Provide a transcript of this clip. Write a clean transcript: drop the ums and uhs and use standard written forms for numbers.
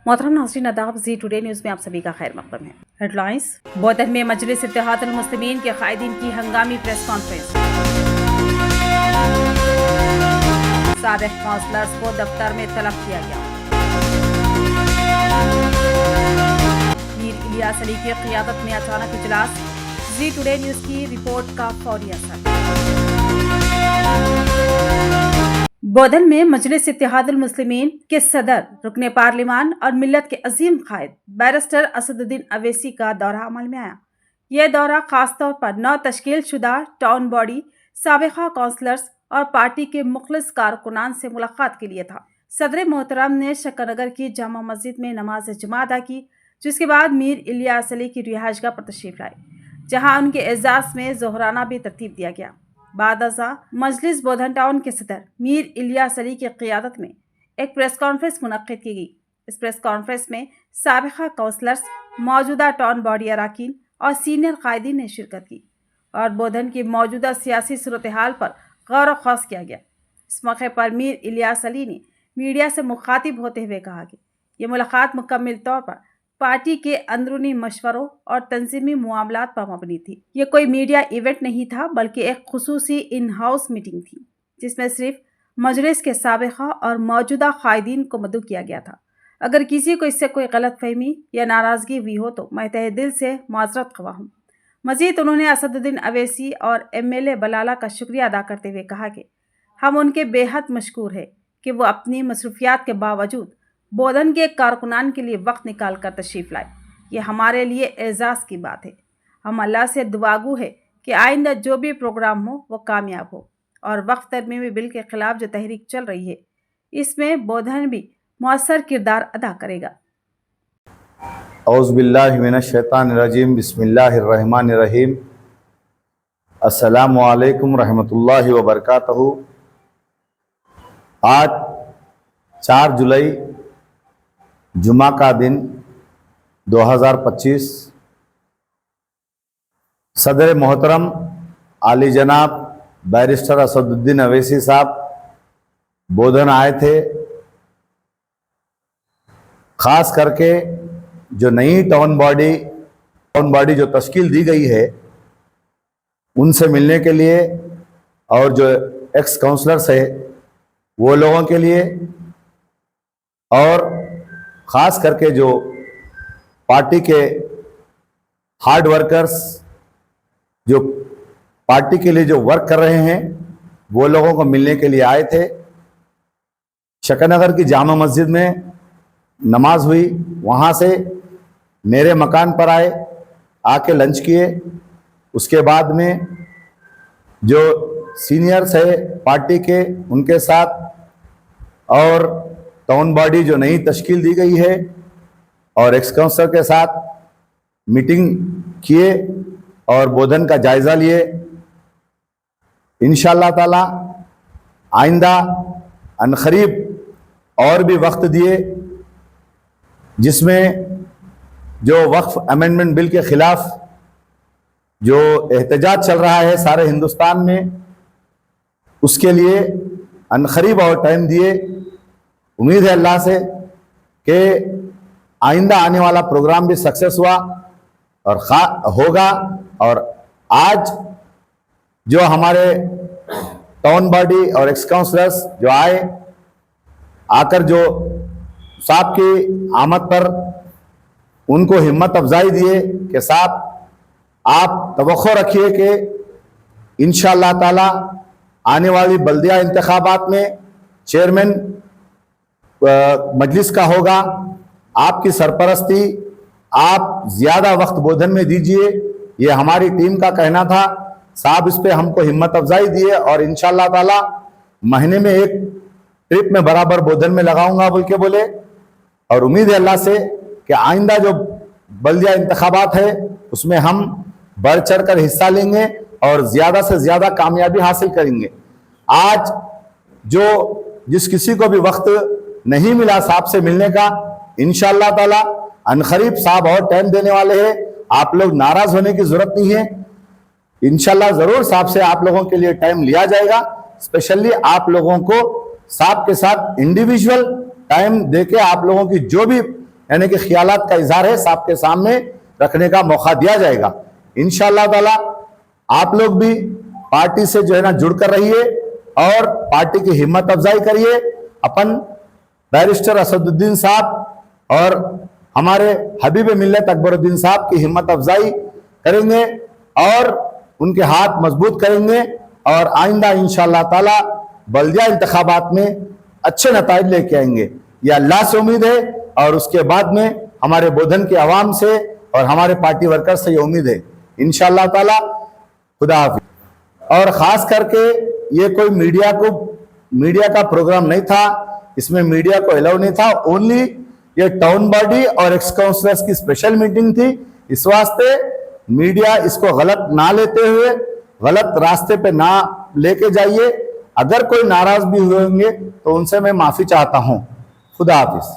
मोहतरम नाज़रीन आदाब, जी टुडे न्यूज़ में आप सभी का खैर मक़दम है। हेडलाइंस। बोधन में मजलिस इत्तेहादुल मुस्लिमीन के कायदीन की हंगामी प्रेस कॉन्फ्रेंस। साबिक़ काउंसलर्स को दफ्तर में तलब किया गया। मीर इलियास अली की क़ियादत में अचानक इजलास। जी टुडे न्यूज़ की रिपोर्ट का फौरी असर। बोधन में मजलिस इत्तेहादुल मुस्लिमीन के सदर, रुकने पार्लिमान और मिल्लत के अजीम कायद बैरिस्टर असदुद्दीन अवैसी का दौरा अमल में आया। यह दौरा खासतौर पर नौ तश्कील शुदा टाउन बॉडी, साबिक़ा काउंसलर्स और पार्टी के मुखलिस कारकुनान से मुलाकात के लिए था। सदर मोहतरम ने शकरनगर की जामा मस्जिद में नमाज जुमा अदा की, जिसके बाद मीर इलियास अली की रिहाइशगाह पर तशरीफ लाए, जहां उनके एजाज में ज़ोहराना भी तरतीब दिया गया। बाद अज़ा मजलिस बोधन टाउन के सदर मीर इलियास अली की क़ियादत में एक प्रेस कॉन्फ्रेंस मुनक़्क़िद की गई। इस प्रेस कॉन्फ्रेंस में साबिक़ा काउंसलर्स, मौजूदा टाउन बॉडी अराकीन और सीनियर कायदीन ने शिरकत की और बोधन की मौजूदा सियासी सूरत हाल पर गौर व खौस किया गया। इस मौके पर मीर इलियास अली ने मीडिया से मुखातिब होते हुए कहा कि यह मुलाकात मुकम्मल तौर पर पार्टी के अंदरूनी मशवरों और तंजीमी मामलात पर मबनी थी। ये कोई मीडिया इवेंट नहीं था, बल्कि एक खुसूसी इन हाउस मीटिंग थी, जिसमें सिर्फ मजलिस के साबिक़ा और मौजूदा कायदीन को मदऊ किया गया था। अगर किसी को इससे कोई गलतफहमी या नाराज़गी हुई हो तो मैं तहे दिल से माजरत ख्वाह हूँ। मज़ीद उन्होंने असदुद्दीन अवैसी और MLA बलाला का शुक्रिया अदा करते हुए कहा कि हम उनके बेहद मशकूर हैं कि वो अपनी मसरूफियात के बावजूद बोधन के कारकुनान के लिए वक्त निकाल कर तशरीफ़ लाए। ये हमारे लिए एजाज़ की बात है। हम अल्लाह से दुआगू है कि आइंदा जो भी प्रोग्राम हो वो कामयाब हो और वक्फ तरमीमी बिल के ख़िलाफ़ जो तहरीक चल रही है, इसमें बोधन भी मौसर किरदार अदा करेगा। औज़ु बिल्लाहि मिनश शैतानिर रजीम, बिस्मिल्लाहिर रहमानिर रहीम। अस्सलामु अलैकुम रहमतुल्लाहि व बरकातहू। आज 4 जुलाई जुमा का दिन 2025, सदर मोहतरम आली जनाब बैरिस्टर असदुद्दीन अवैसी साहब बोधन आए थे। ख़ास करके जो नई टाउन बॉडी जो तश्कील दी गई है, उनसे मिलने के लिए और जो एक्स काउंसलर्स है वो लोगों के लिए, और ख़ास करके जो पार्टी के हार्ड वर्कर्स जो पार्टी के लिए जो वर्क कर रहे हैं, वो लोगों को मिलने के लिए आए थे। शकरनगर की जामा मस्जिद में नमाज हुई, वहाँ से मेरे मकान पर आए, आके लंच किए। उसके बाद में जो सीनियर्स है पार्टी के, उनके साथ और टाउन बॉडी जो नई तश्कील दी गई है और एक्स काउंसलर के साथ मीटिंग किए और बोधन का जायज़ा लिए। इंशाअल्लाह ताला आइंदा अनकरीब और भी वक्त दिए, जिसमें जो वक्फ अमेंडमेंट बिल के ख़िलाफ़ जो एहतजाज चल रहा है सारे हिंदुस्तान में, उसके लिए अनकरीब और टाइम दिए। उम्मीद है अल्लाह से कि आइंदा आने वाला प्रोग्राम भी सक्सेस हुआ और होगा। और आज जो हमारे टाउन बॉडी और एक्स काउंसलर्स जो आकर जो साहब की आमद पर उनको हिम्मत अफजाई दिए कि साहब आप तवक्को रखिए कि इंशाअल्लाह ताला आने वाली बल्दिया इंतखाबात में चेयरमैन मजलिस का होगा, आपकी सरपरस्ती आप ज़्यादा वक्त बोधन में दीजिए, ये हमारी टीम का कहना था। साहब इस पे हमको हिम्मत अफजाई दिए और इंशाअल्लाह ताला महीने में एक ट्रिप में बराबर बोधन में लगाऊंगा बोल के बोले। और उम्मीद है अल्लाह से कि आइंदा जो बल्दिया इंतखाबात है उसमें हम बढ़ चढ़ कर हिस्सा लेंगे और ज़्यादा से ज़्यादा कामयाबी हासिल करेंगे। आज जो जिस किसी को भी वक्त नहीं मिला साहब से मिलने का, इंशाअल्लाह ताला अनकरीब साहब और टाइम देने वाले हैं। आप लोग नाराज होने की जरूरत नहीं है, इंशाअल्लाह जरूर साहब से आप लोगों के लिए टाइम लिया जाएगा। स्पेशली आप लोगों को साहब के साथ इंडिविजुअल टाइम देके आप लोगों की जो भी यानी कि ख्यालात का इजहार है, साहब के सामने रखने का मौका दिया जाएगा। इंशाअल्लाह ताला आप लोग भी पार्टी से जो है ना जुड़कर रहिए और पार्टी की हिम्मत अफजाई करिए। अपन बैरिस्टर असदुद्दीन साहब और हमारे हबीब मिल्लत अकबरुद्दीन साहब की हिम्मत अफजाई करेंगे और उनके हाथ मजबूत करेंगे और आइंदा इंशाअल्लाह ताला बल्दिया इंतखाबात में अच्छे नताइज लेके आएंगे। ये अल्लाह से उम्मीद है और उसके बाद में हमारे बोधन के अवाम से और हमारे पार्टी वर्कर से ये उम्मीद है इंशाअल्लाह ताला। खुदा हाफिज। और ख़ास करके ये कोई मीडिया का प्रोग्राम नहीं था, इसमें मीडिया को अलाउ नहीं था। ओनली ये टाउन बॉडी और एक्स काउंसलर्स की स्पेशल मीटिंग थी। इस वास्ते मीडिया इसको गलत ना लेते हुए गलत रास्ते पे ना लेके जाइए। अगर कोई नाराज भी हुए होंगे तो उनसे मैं माफ़ी चाहता हूँ। खुदा हाफिज।